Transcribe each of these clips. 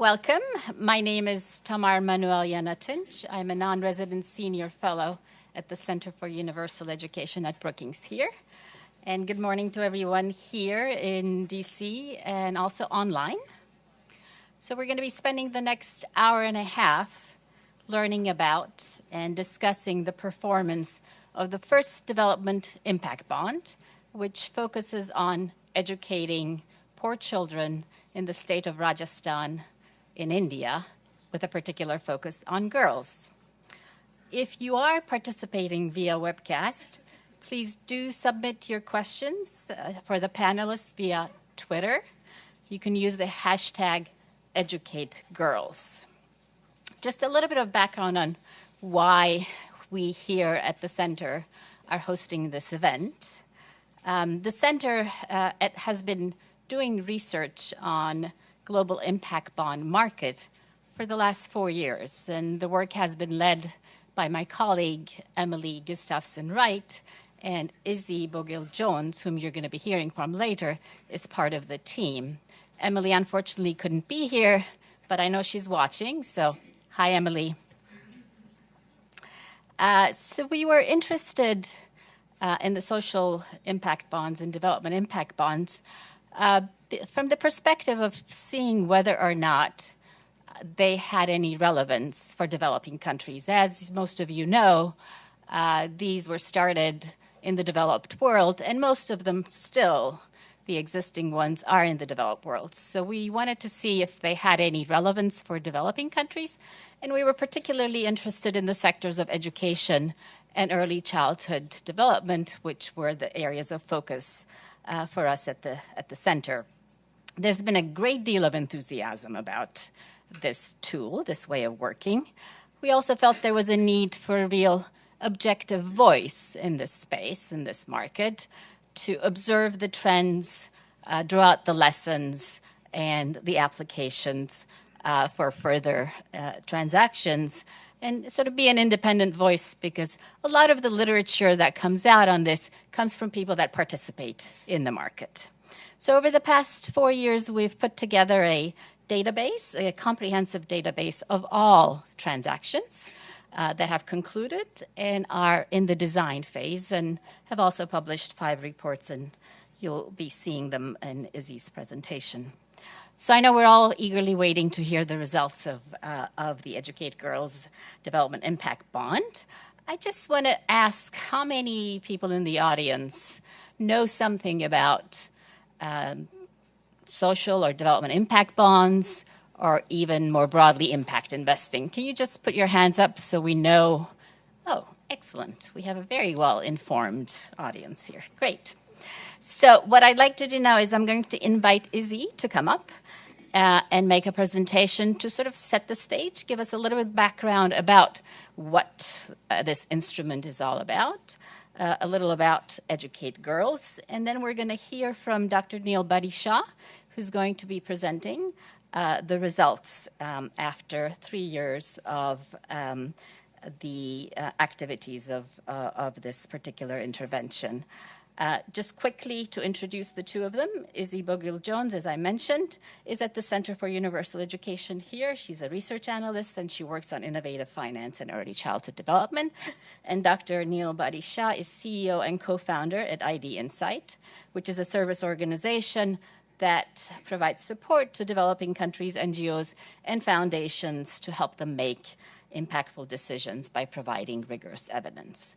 Welcome. My name is Tamar Manuel Yanatinch. I'm a non-resident senior fellow at the Center for Universal Education at Brookings here. And good morning to everyone here in D.C. and also online. So we're going to be spending the next hour and a half learning about and discussing the performance of the first development impact bond, which focuses on educating poor children in the state of Rajasthan in India, with a particular focus on girls. If you are participating via webcast, please do submit your questions for the panelists via Twitter. You can use the hashtag #EducateGirls. Just a little bit of background on why we here at the center are hosting this event. The center has been doing research on global impact bond market for the last 4 years, and the work has been led by my colleague Emily Gustafson-Wright, and Izzy Boggild-Jones, whom you're going to be hearing from later, is part of the team. Emily unfortunately couldn't be here, but I know she's watching, so hi, Emily. So we were interested in the social impact bonds and development impact bonds from the perspective of seeing whether or not they had any relevance for developing countries. As most of you know, these were started in the developed world, and most of them still, the existing ones, are in the developed world. So we wanted to see if they had any relevance for developing countries, and we were particularly interested in the sectors of education and early childhood development, which were the areas of focus for us at the center. There's been a great deal of enthusiasm about this tool, this way of working. We also felt there was a need for a real objective voice in this space, in this market, to observe the trends, draw out the lessons and the applications for further transactions, and sort of be an independent voice, because a lot of the literature that comes out on this comes from people that participate in the market. So over the past 4 years, we've put together a database, a comprehensive database of all transactions that have concluded and are in the design phase, and have also published 5 reports, and you'll be seeing them in Izzy's presentation. So I know we're all eagerly waiting to hear the results of the Educate Girls Development Impact Bond. I just want to ask how many people in the audience know something about social or development impact bonds, or even more broadly, impact investing. Can you just put your hands up so we know? Oh, excellent. We have a very well-informed audience here. Great. So what I'd like to do now is I'm going to invite Izzy to come up and make a presentation to sort of set the stage, give us a little bit of background about what this instrument is all about, a little about Educate Girls, and then we're going to hear from Dr. Neil Badishah, who's going to be presenting the results after 3 years of the activities of this particular intervention. Just quickly to introduce the two of them, Izzy Boggild-Jones, as I mentioned, is at the Center for Universal Education here. She's a research analyst, and she works on innovative finance and early childhood development. And Dr. Neil Badishah is CEO and co-founder at ID Insight, which is a service organization that provides support to developing countries, NGOs, and foundations to help them make impactful decisions by providing rigorous evidence.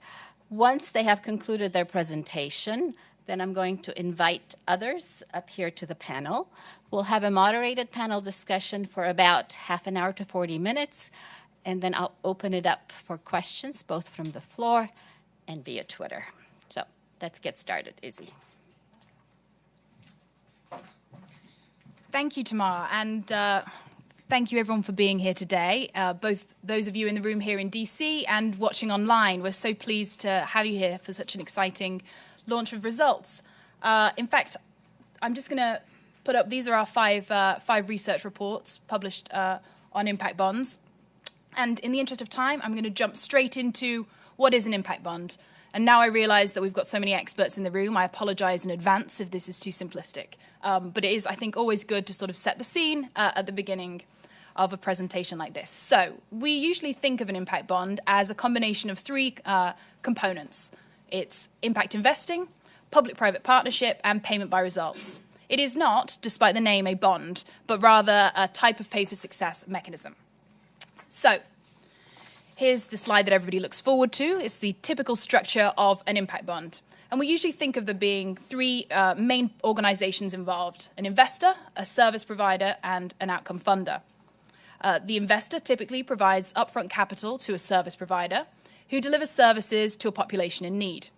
Once they have concluded their presentation, then I'm going to invite others up here to the panel. We'll have a moderated panel discussion for about half an hour to 40 minutes, and then I'll open it up for questions, both from the floor and via Twitter. So let's get started, Izzy. Thank you, Tamar, and thank you everyone for being here today, both those of you in the room here in DC and watching online. We're so pleased to have you here for such an exciting launch of results. In fact, I'm just going to put up, these are our five research reports published on impact bonds. And in the interest of time, I'm going to jump straight into what is an impact bond. And now I realize that we've got so many experts in the room. I apologize in advance if this is too simplistic. But it is, I think, always good to sort of set the scene at the beginning. of a presentation like this. So we usually think of an impact bond as a combination of three components. It's impact investing, public-private partnership, and payment by results. It is not, despite the name, a bond, but rather a type of pay-for-success mechanism. So here's the slide that everybody looks forward to. It's the typical structure of an impact bond. And we usually think of there being three main organizations involved: an investor, a service provider, and an outcome funder. The investor typically provides upfront capital to a service provider who delivers services to a population in need.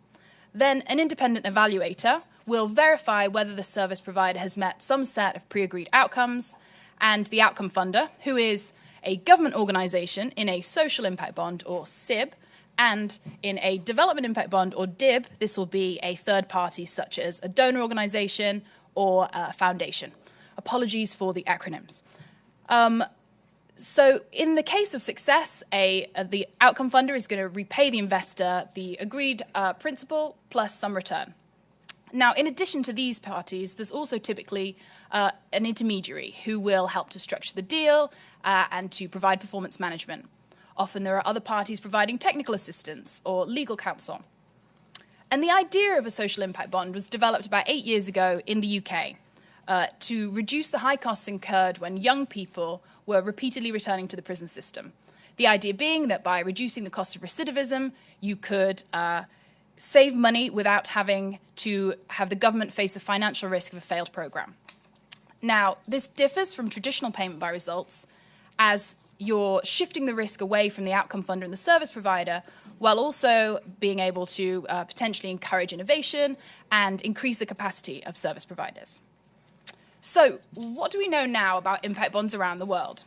Then an independent evaluator will verify whether the service provider has met some set of pre-agreed outcomes, and the outcome funder, who is a government organization in a social impact bond, or SIB, and in a development impact bond, or DIB, this will be a third party such as a donor organization or a foundation. Apologies for the acronyms. So in the case of success, the outcome funder is going to repay the investor the agreed principal plus some return. Now, in addition to these parties, there's also typically an intermediary who will help to structure the deal and to provide performance management. Often there are other parties providing technical assistance or legal counsel. And the idea of a social impact bond was developed about 8 years ago in the UK to reduce the high costs incurred when young people were repeatedly returning to the prison system. The idea being that by reducing the cost of recidivism, you could save money without having to have the government face the financial risk of a failed program. Now, this differs from traditional payment by results, as you're shifting the risk away from the outcome funder and the service provider, while also being able to potentially encourage innovation and increase the capacity of service providers. So, what do we know now about impact bonds around the world?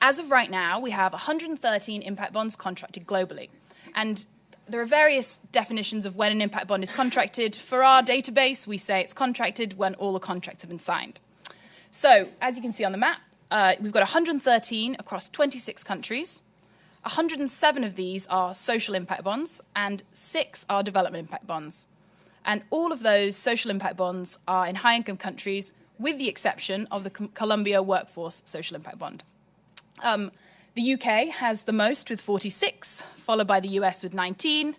As of right now, we have 113 impact bonds contracted globally. And there are various definitions of when an impact bond is contracted. For our database, we say it's contracted when all the contracts have been signed. So, as you can see on the map, we've got 113 across 26 countries. 107 of these are social impact bonds, and 6 are development impact bonds. And all of those social impact bonds are in high-income countries, with the exception of the Colombia Workforce Social Impact Bond. The UK has the most with 46, followed by the US with 19.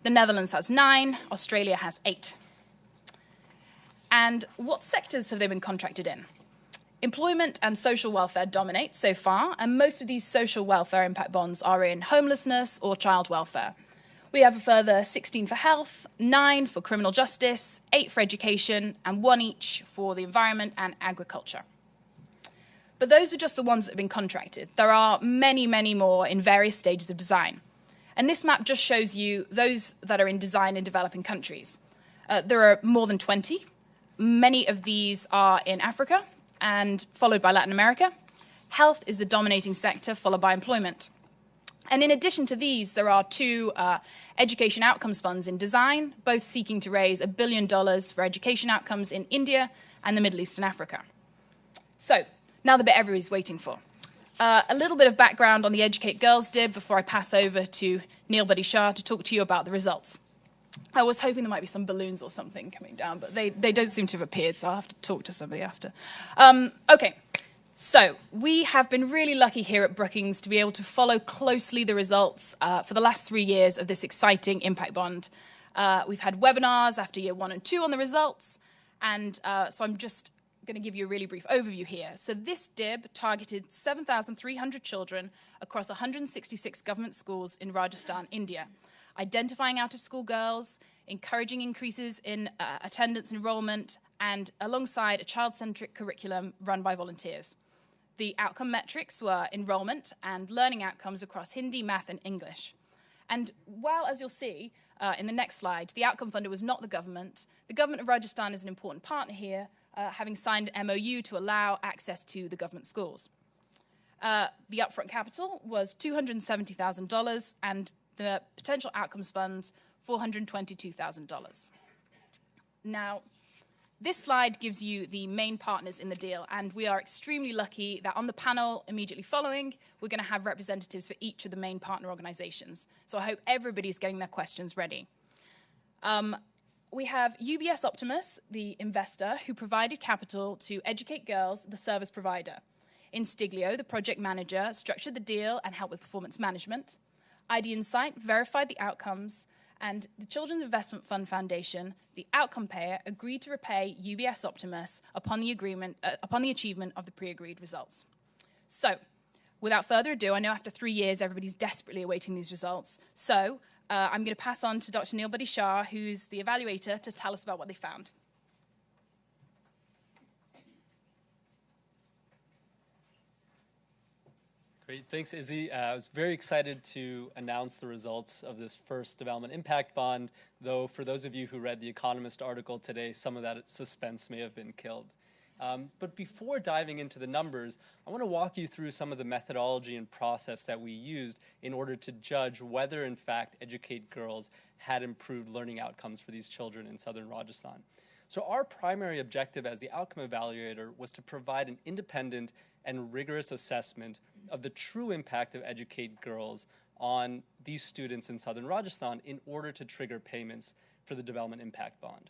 The Netherlands has 9. Australia has 8. And what sectors have they been contracted in? Employment and social welfare dominate so far, and most of these social welfare impact bonds are in homelessness or child welfare. We have a further 16 for health, 9 for criminal justice, 8 for education, and 1 each for the environment and agriculture. But those are just the ones that have been contracted. There are many, many more in various stages of design. And this map just shows you those that are in design in developing countries. There are more than 20. Many of these are in Africa, and followed by Latin America. Health is the dominating sector, followed by employment. And in addition to these, there are 2 education outcomes funds in design, both seeking to raise $1 billion for education outcomes in India and the Middle East and Africa. So, now the bit everybody's waiting for. A little bit of background on the Educate Girls DIB before I pass over to Neil Buddy Shah to talk to you about the results. I was hoping there might be some balloons or something coming down, but they don't seem to have appeared, so I'll have to talk to somebody after. Okay. So, we have been really lucky here at Brookings to be able to follow closely the results for the last 3 years of this exciting impact bond. We've had webinars after year 1 and 2 on the results, and so I'm just going to give you a really brief overview here. So this DIB targeted 7,300 children across 166 government schools in Rajasthan, India, identifying out-of-school girls, encouraging increases in attendance and enrollment, and alongside a child-centric curriculum run by volunteers. The outcome metrics were enrollment and learning outcomes across Hindi, math, and English. And while, as you'll see in the next slide, the outcome funder was not the government of Rajasthan is an important partner here, having signed an MOU to allow access to the government schools. The upfront capital was $270,000, and the potential outcomes funds, $422,000. Now, this slide gives you the main partners in the deal, and we are extremely lucky that on the panel immediately following, we're going to have representatives for each of the main partner organizations. So I hope everybody's getting their questions ready. We have UBS Optimus, the investor, who provided capital to Educate Girls, the service provider. Instiglio, the project manager, structured the deal and helped with performance management. ID Insight verified the outcomes, and the Children's Investment Fund Foundation, the outcome payer, agreed to repay UBS Optimus upon the achievement of the pre-agreed results. So, without further ado, I know after 3 years everybody's desperately awaiting these results. So, I'm going to pass on to Dr. Neil Buddy-Shah, who's the evaluator, to tell us about what they found. Great, thanks, Izzy. I was very excited to announce the results of this first development impact bond, though for those of you who read the Economist article today, some of that suspense may have been killed. But before diving into the numbers, I want to walk you through some of the methodology and process that we used in order to judge whether, in fact, Educate Girls had improved learning outcomes for these children in southern Rajasthan. So our primary objective as the outcome evaluator was to provide an independent and rigorous assessment of the true impact of Educate Girls on these students in southern Rajasthan in order to trigger payments for the development impact bond.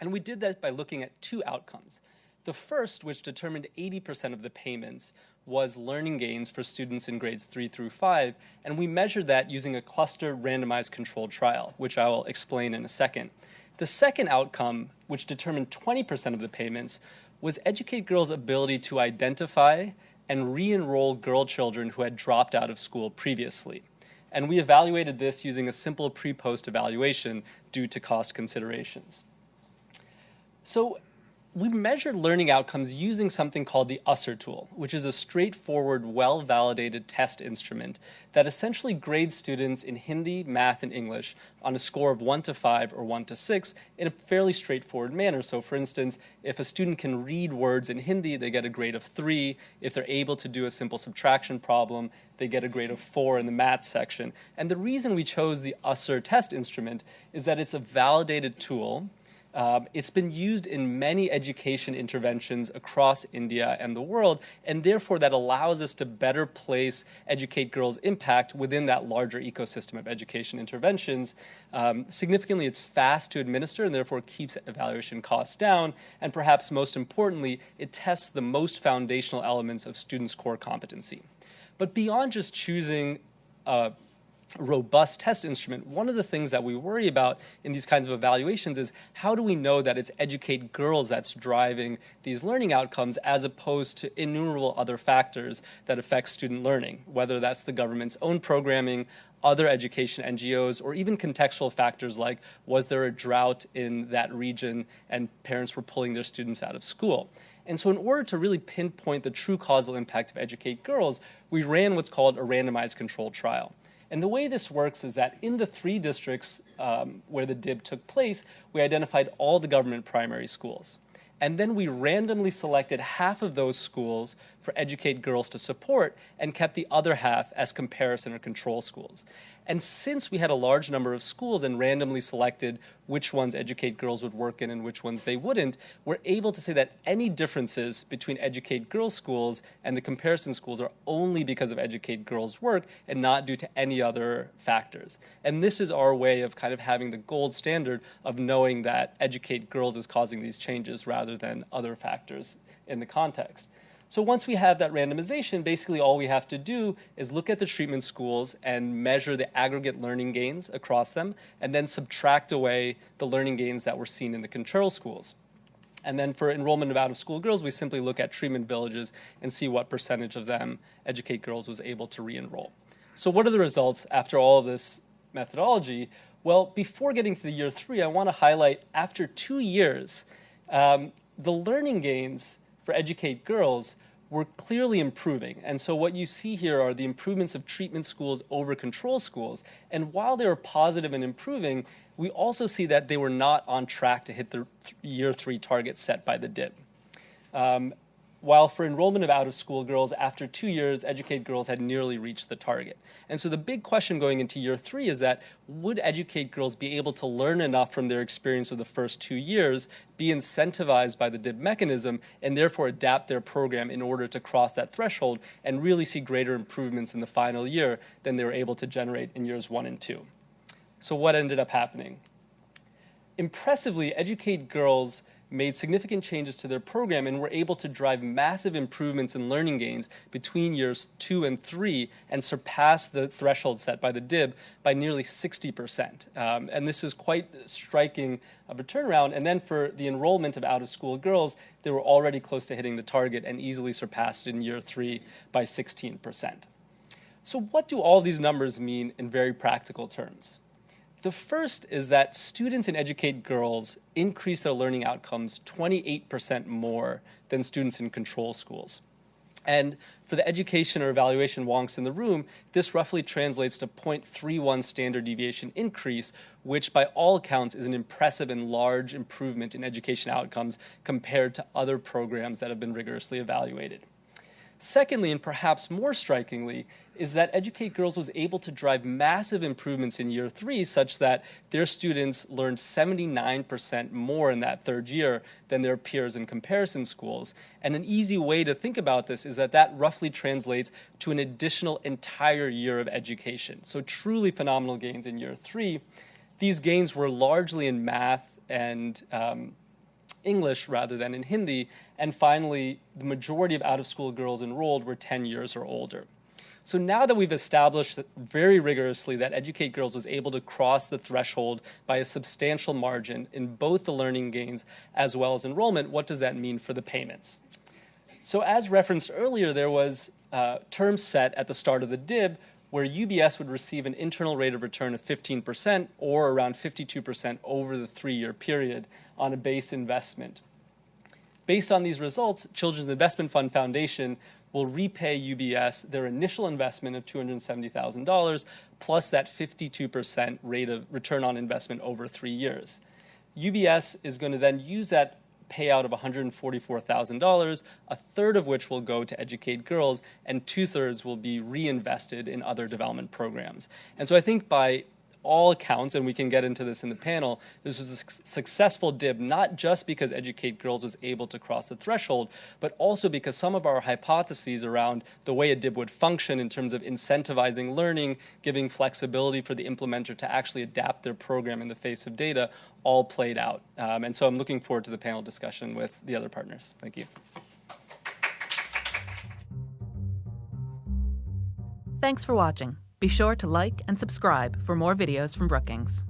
And we did that by looking at two outcomes. The first, which determined 80% of the payments, was learning gains for students in grades 3 through 5, and we measured that using a clustered randomized controlled trial, which I will explain in a second. The second outcome, which determined 20% of the payments, was Educate Girls' ability to identify and re-enroll girl children who had dropped out of school previously. And we evaluated this using a simple pre-post evaluation due to cost considerations. So we measured learning outcomes using something called the USSER tool, which is a straightforward, well-validated test instrument that essentially grades students in Hindi, math, and English on a score of 1 to 5 or 1 to 6 in a fairly straightforward manner. So for instance, if a student can read words in Hindi, they get a grade of 3. If they're able to do a simple subtraction problem, they get a grade of 4 in the math section. And the reason we chose the USSER test instrument is that it's a validated tool. It's been used in many education interventions across India and the world, and therefore that allows us to better place Educate Girls' impact within that larger ecosystem of education interventions. Significantly, it's fast to administer and therefore keeps evaluation costs down, and perhaps most importantly, it tests the most foundational elements of students' core competency. But beyond just choosing robust test instrument, one of the things that we worry about in these kinds of evaluations is how do we know that it's Educate Girls that's driving these learning outcomes as opposed to innumerable other factors that affect student learning, whether that's the government's own programming, other education NGOs, or even contextual factors like was there a drought in that region and parents were pulling their students out of school. And so in order to really pinpoint the true causal impact of Educate Girls, we ran what's called a randomized controlled trial. And the way this works is that in the 3 districts where the DIB took place, we identified all the government primary schools. And then we randomly selected half of those schools for Educate Girls to support and kept the other half as comparison or control schools. And since we had a large number of schools and randomly selected which ones Educate Girls would work in and which ones they wouldn't, we're able to say that any differences between Educate Girls schools and the comparison schools are only because of Educate Girls' work and not due to any other factors. And this is our way of kind of having the gold standard of knowing that Educate Girls is causing these changes rather than other factors in the context. So once we have that randomization, basically all we have to do is look at the treatment schools and measure the aggregate learning gains across them, and then subtract away the learning gains that were seen in the control schools. And then for enrollment of out-of-school girls, we simply look at treatment villages and see what percentage of them Educate Girls was able to re-enroll. So what are the results after all of this methodology? Well, before getting to the year 3, I want to highlight after 2 years, the learning gains for Educate Girls were clearly improving. And so what you see here are the improvements of treatment schools over control schools. And while they were positive and improving, we also see that they were not on track to hit the year 3 target set by the DIB. While for enrollment of out-of-school girls, after 2 years, Educate Girls had nearly reached the target. And so the big question going into year 3 is that would Educate Girls be able to learn enough from their experience of the first 2 years, be incentivized by the DIB mechanism, and therefore adapt their program in order to cross that threshold and really see greater improvements in the final year than they were able to generate in years 1 and 2. So what ended up happening? Impressively, Educate Girls made significant changes to their program and were able to drive massive improvements in learning gains between years 2 and 3 and surpass the threshold set by the DIB by nearly 60%. And this is quite striking of a turnaround. And then for the enrollment of out-of-school girls, they were already close to hitting the target and easily surpassed it in year 3 by 16%. So what do all these numbers mean in very practical terms? The first is that students in Educate Girls increase their learning outcomes 28% more than students in control schools. And for the education or evaluation wonks in the room, this roughly translates to 0.31 standard deviation increase, which by all accounts is an impressive and large improvement in education outcomes compared to other programs that have been rigorously evaluated. Secondly, and perhaps more strikingly, is that Educate Girls was able to drive massive improvements in year 3 such that their students learned 79% more in that third year than their peers in comparison schools. And an easy way to think about this is that that roughly translates to an additional entire year of education. So truly phenomenal gains in year 3. These gains were largely in math and English rather than in Hindi. And finally, the majority of out-of-school girls enrolled were 10 years or older. So now that we've established very rigorously that Educate Girls was able to cross the threshold by a substantial margin in both the learning gains as well as enrollment, what does that mean for the payments? So as referenced earlier, there was terms set at the start of the DIB where UBS would receive an internal rate of return of 15% or around 52% over the 3-year period on a base investment. Based on these results, Children's Investment Fund Foundation will repay UBS their initial investment of $270,000 plus that 52% rate of return on investment over 3 years. UBS is going to then use that payout of $144,000, a third of which will go to Educate Girls, and 2/3 will be reinvested in other development programs. And so I think by all accounts, and we can get into this in the panel, this was a successful DIB, not just because Educate Girls was able to cross the threshold, but also because some of our hypotheses around the way a DIB would function in terms of incentivizing learning, giving flexibility for the implementer to actually adapt their program in the face of data, all played out. And so I'm looking forward to the panel discussion with the other partners. Thank you. Thanks for watching. Be sure to like and subscribe for more videos from Brookings.